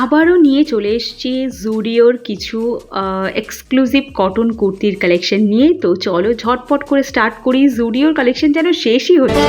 আবারও নিয়ে চলে এসেছি জুডিওর কিছু এক্সক্লুসিভ কটন কুর্তির কালেকশন নিয়ে। তো চলো ঝটপট করে স্টার্ট করি, জুডিওর কালেকশন যেন শেষই হচ্ছে।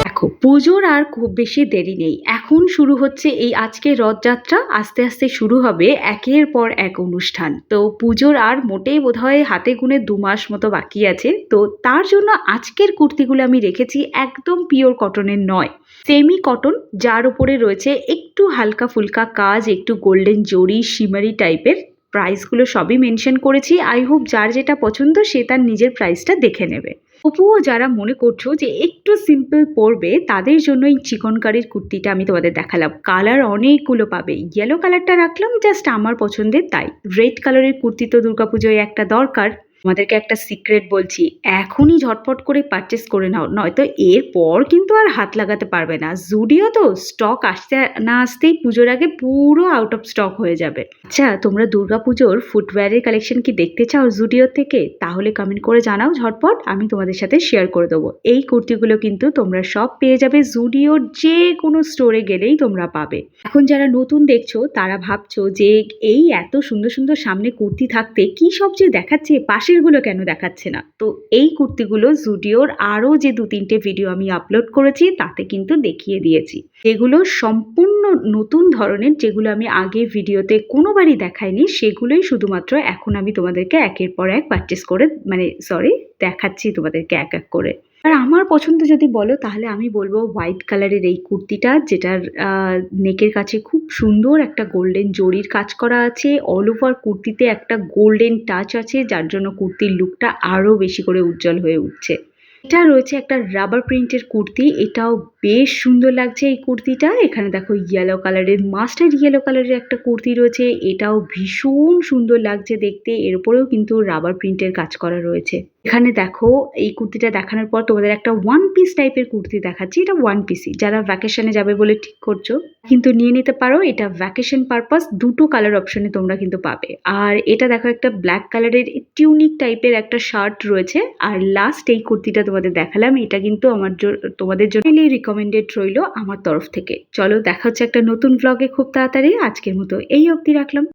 দেখো, পুজোর আর খুব বেশি দেরি নেই, এখন শুরু হচ্ছে এই আজকের রথযাত্রা, আস্তে আস্তে শুরু হবে একের পর এক অনুষ্ঠান। তো পুজোর আর মোটেই বোধহয় হাতে গুনে 2 মাস মতো বাকি আছে। তো তার জন্য আজকের কুর্তিগুলো আমি রেখেছি একদম পিওর কটনের নয়, সেমি কটন, যার উপরে রয়েছে একটু হালকা ফুলকা কাজ, একটু গোল্ডেন জরি শিমারি টাইপের। প্রাইসগুলো সবই মেনশন করেছি, আই হোপ যার যেটা পছন্দ সে তার নিজের প্রাইসটা দেখে নেবে। তবুও যারা মনে করছো যে একটু সিম্পল পরবে তাদের জন্য এই চিকনকারির কুর্তিটা আমি তোমাদের দেখালাম। কালার অনেকগুলো পাবে, ইয়েলো কালারটা রাখলাম জাস্ট আমার পছন্দের, তাই রেড কালারের কুর্তি তো দুর্গাপুজোয় একটা দরকার। তোমাদেরকে একটা সিক্রেট বলছি, এখনই ঝটপট করে পারচেস করে নাও, নয়তো এরপর কিন্তু আর হাত লাগাতে পারবে না। জুডিও তো স্টক আসতে না আসতেই পুজোর আগে পুরো আউট অফ স্টক হয়ে যাবে। আচ্ছা, তোমরা দুর্গাপুজোর ফুটওয়্যারের কালেকশন কি দেখতে চাও জুডিও থেকে? তাহলে কমেন্ট করে জানাও ঝটপট, আমি তোমাদের সাথে শেয়ার করে দেবো। এই কুর্তিগুলো কিন্তু তোমরা সব পেয়ে যাবে জুডিওর যে কোনো স্টোরে গেলেই তোমরা পাবে। এখন যারা নতুন দেখছো তারা ভাবছো যে এই এত সুন্দর সুন্দর সামনে কুর্তি থাকতে কি সব যে দেখাচ্ছে, পাশেরগুলো কেন দেখাচ্ছে না? তো এই কুর্তিগুলো জুডিওর আরও যে 2-3টে ভিডিও আমি আপলোড করেছি তাতে কিন্তু দেখিয়ে দিয়েছি। এগুলো সম্পূর্ণ নতুন ধরনের, যেগুলো আমি আগে ভিডিওতে কোনোবারই দেখাইনি, সেগুলোই শুধুমাত্র এখন আমি তোমাদেরকে একের পর এক পারচেস করে দেখাচ্ছি তোমাদেরকে এক এক করে। আর আমার পছন্দ যদি বলো তাহলে আমি বলবো হোয়াইট কালারের এই কুর্তিটা, যেটার নেকের কাছে খুব সুন্দর একটা গোল্ডেন জরির কাজ করা আছে। অল ওভার কুর্তিতে একটা গোল্ডেন টাচ আছে, যার জন্য কুর্তির লুকটা আরও বেশি করে উজ্জ্বল হয়ে উঠছে। এটা রয়েছে একটা রাবার প্রিন্টের কুর্তি, এটাও বেশ সুন্দর লাগছে এই কুর্তিটা। এখানে দেখো ইয়েলো কালারের, মাস্টার্ড ইয়েলো কালারের একটা কুর্তি রয়েছে, এটাও ভীষণ সুন্দর লাগছে দেখতে। এর উপরেও কিন্তু রাবার প্রিন্টের কাজ করা রয়েছে। এখানে দেখো এই কুর্তিটা দেখানোর পর তোমাদের একটা ওয়ান পিস টাইপের কুর্তি দেখাচ্ছি। এটা ওয়ান পিসই, যারা ভ্যাকেশনে যাবে বলে ঠিক করছো কিন্তু নিয়ে নিতে পারো। এটা ভ্যাকেশন পারপাস, দুটো কালার অপশনে তোমরা কিন্তু পাবে। আর এটা দেখো একটা ব্ল্যাক কালারের টিউনিক টাইপের একটা শার্ট রয়েছে। আর লাস্ট এই কুর্তিটা তোমাদের দেখালাম, এটা কিন্তু তোমাদের জন্য রিকমেন্ডেড রইলো আমার তরফ থেকে। চলো দেখা হচ্ছে একটা নতুন ব্লগে খুব তাড়াতাড়ি। আজকের মতো এই অবধি রাখলাম।